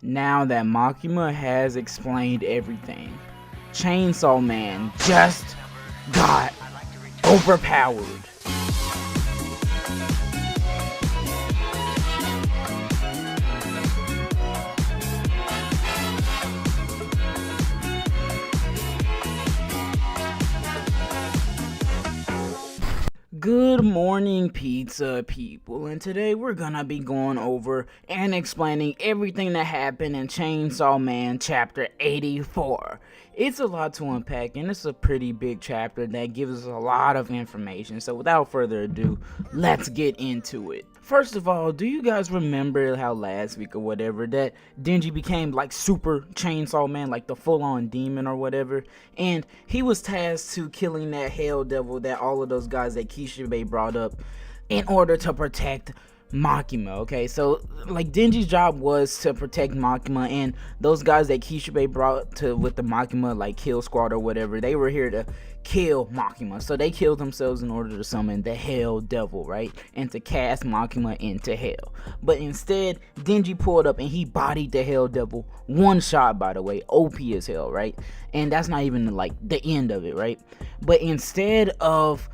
Now that Makima has explained everything, Chainsawman just got overpowered. Good morning, pizza people, and today we're gonna be going over and explaining everything that happened in Chainsawman chapter 84. It's a lot to unpack, and it's a pretty big chapter that gives us a lot of information, so without further ado, let's get into it. First of all, do you guys remember how last week or whatever that Denji became like Super Chainsaw Man, like the full-on demon or whatever, and he was tasked to killing that hell devil that all of those guys that Kishibe brought up in order to protect Makima. Okay, so like Denji's job was to protect Makima, and those guys that Kishibe brought to with the Makima like kill squad or whatever, they were here to kill Makima. So they killed themselves in order to summon the hell devil, right, and to cast Makima into hell. But instead, Denji pulled up and he bodied the hell devil one shot, by the way, OP as hell, right? And that's not even like the end of it, right? But instead of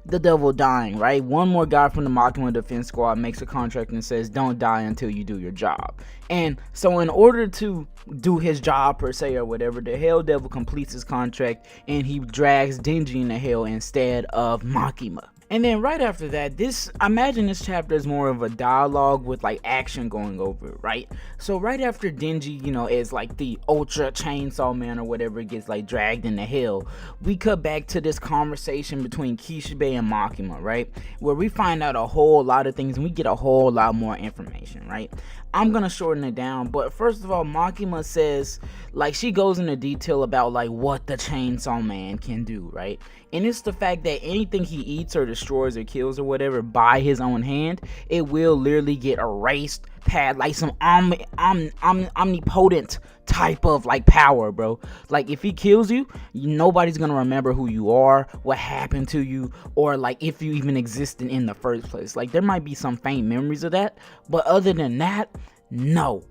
the devil dying, right, one more guy from the Makima defense squad makes a contract and says don't die until you do your job. And so in order to do his job per se or whatever, the hell devil completes his contract and he drags Denji into hell instead of Makima. And then right after that, I imagine this chapter is more of a dialogue with like action going over it, right? So right after Denji, is like the Ultra Chainsaw Man or whatever, gets like dragged into hell, we cut back to this conversation between Kishibe and Makima, right? Where we find out a whole lot of things and we get a whole lot more information, right? I'm gonna shorten it down, but first of all, Makima says, like, she goes into detail about like what the Chainsaw Man can do, right? And it's the fact that anything he eats or destroys or kills or whatever by his own hand, it will literally get erased, past like some omnipotent type of like power, bro. Like if he kills you, nobody's gonna remember who you are, what happened to you, or like if you even existed in the first place. Like there might be some faint memories of that, but other than that, no.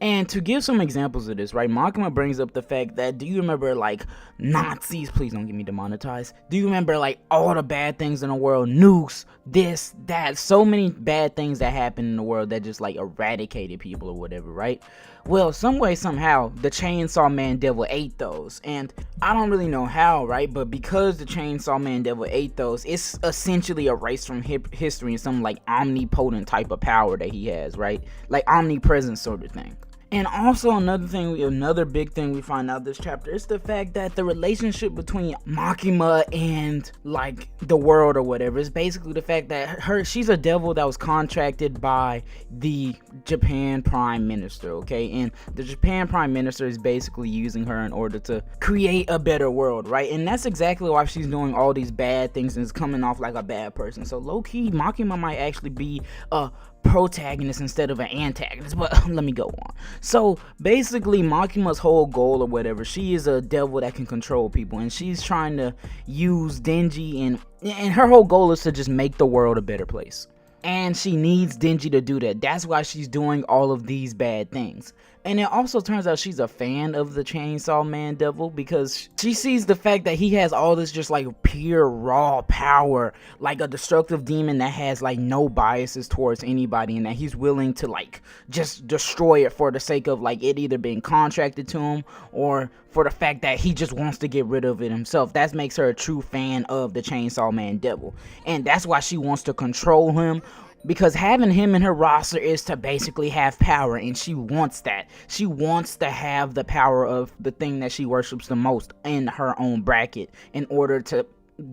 And to give some examples of this, right, Makima brings up the fact that, do you remember like Nazis? Please don't get me demonetized. Do you remember like all the bad things in the world, nukes, this, that, so many bad things that happened in the world that just like eradicated people or whatever, right? Well, some way, somehow, the Chainsaw Man devil ate those, and I don't really know how, right? But because the Chainsaw Man devil ate those, it's essentially erased from history in some like omnipotent type of power that he has, right? Like omnipresent sort of thing. And also another big thing we find out this chapter is the fact that the relationship between Makima and like the world or whatever is basically the fact that she's a devil that was contracted by the Japan Prime Minister, okay? And the Japan Prime Minister is basically using her in order to create a better world, right? And that's exactly why she's doing all these bad things and is coming off like a bad person. So low-key, Makima might actually be a protagonist instead of an antagonist, but let me go on. So basically, Makima's whole goal or whatever, she is a devil that can control people, and she's trying to use Denji, and her whole goal is to just make the world a better place. And she needs Denji to do that. That's why she's doing all of these bad things. And it also turns out she's a fan of the Chainsaw Man devil because she sees the fact that he has all this just like pure raw power, like a destructive demon that has like no biases towards anybody, and that he's willing to like just destroy it for the sake of like it either being contracted to him or for the fact that he just wants to get rid of it himself. That makes her a true fan of the Chainsaw Man devil, and that's why she wants to control him. Because having him in her roster is to basically have power, and she wants that. She wants to have the power of the thing that she worships the most in her own bracket in order to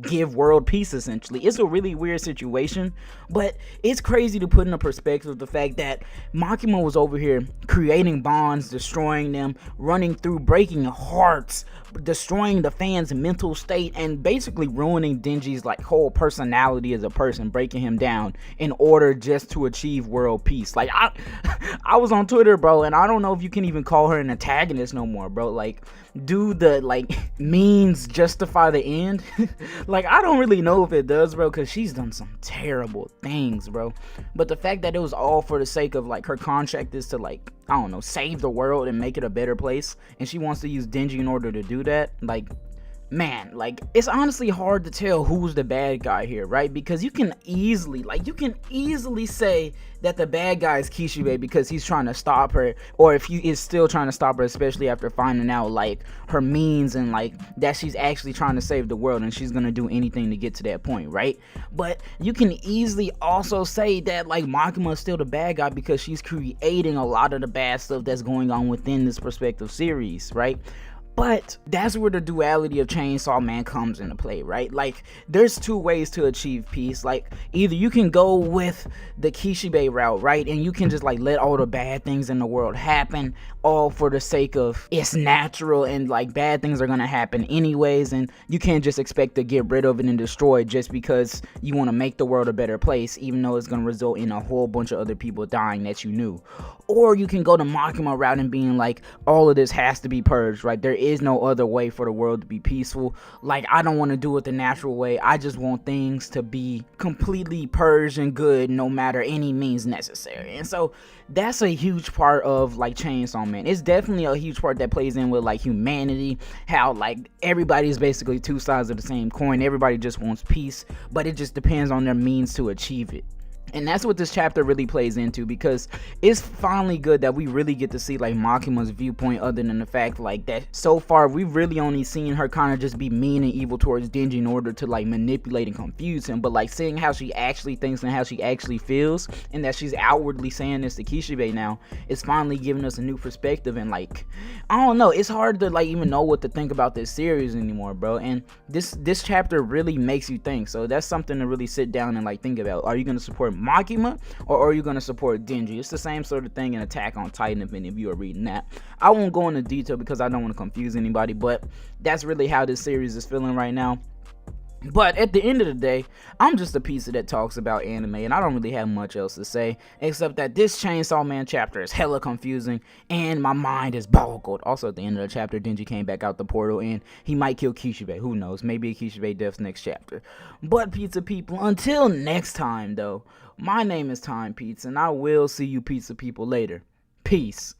give world peace, essentially. It's a really weird situation, but it's crazy to put in a perspective the fact that Makima was over here creating bonds, destroying them, running through, breaking hearts, destroying the fans' mental state, and basically ruining Denji's like whole personality as a person, breaking him down in order just to achieve world peace. Like I was on Twitter, bro, and I don't know if you can even call her an antagonist no more, bro. Like do the like means justify the end? Like, I don't really know if it does, bro, because she's done some terrible things, bro. But the fact that it was all for the sake of like her contract is to like, I don't know, save the world and make it a better place, and she wants to use Denji in order to do that, like, man, like, it's honestly hard to tell who's the bad guy here, right? Because you can easily say that the bad guy is Kishibe because he's trying to stop her, or if he is still trying to stop her, especially after finding out like her means and like that she's actually trying to save the world and she's gonna do anything to get to that point, right? But you can easily also say that like Makima is still the bad guy because she's creating a lot of the bad stuff that's going on within this perspective series, right? But that's where the duality of Chainsawman comes into play, right? Like, there's two ways to achieve peace. Like, either you can go with the Kishibe route, right? And you can just, like, let all the bad things in the world happen, all for the sake of it's natural and, like, bad things are gonna happen anyways, and you can't just expect to get rid of it and destroy it just because you want to make the world a better place, even though it's gonna result in a whole bunch of other people dying that you knew. Or you can go the Makima route and being like, all of this has to be purged, right? There is no other way for the world to be peaceful. Like, I don't want to do it the natural way. I just want things to be completely purged and good no matter any means necessary. And so that's a huge part of like Chainsaw Man. It's definitely a huge part that plays in with like humanity, how like everybody's basically two sides of the same coin. Everybody just wants peace, but it just depends on their means to achieve it. And that's what this chapter really plays into, because it's finally good that we really get to see like Makima's viewpoint, other than the fact like that so far we've really only seen her kind of just be mean and evil towards Denji in order to like manipulate and confuse him. But like seeing how she actually thinks and how she actually feels, and that she's outwardly saying this to Kishibe now, it's finally giving us a new perspective. And like, I don't know, it's hard to like even know what to think about this series anymore, bro. And this chapter really makes you think, so that's something to really sit down and like think about. Are you going to support Makima, or are you going to support Denji? It's the same sort of thing in Attack on Titan, if any of you are reading that. I won't go into detail because I don't want to confuse anybody, but that's really how this series is feeling right now. But at the end of the day, I'm just a pizza that talks about anime, and I don't really have much else to say, except that this Chainsaw Man chapter is hella confusing, and my mind is boggled. Also, at the end of the chapter, Denji came back out the portal, and he might kill Kishibe. Who knows? Maybe a Kishibe death's next chapter. But pizza people, until next time, though, my name is Time Pizza, and I will see you pizza people later. Peace.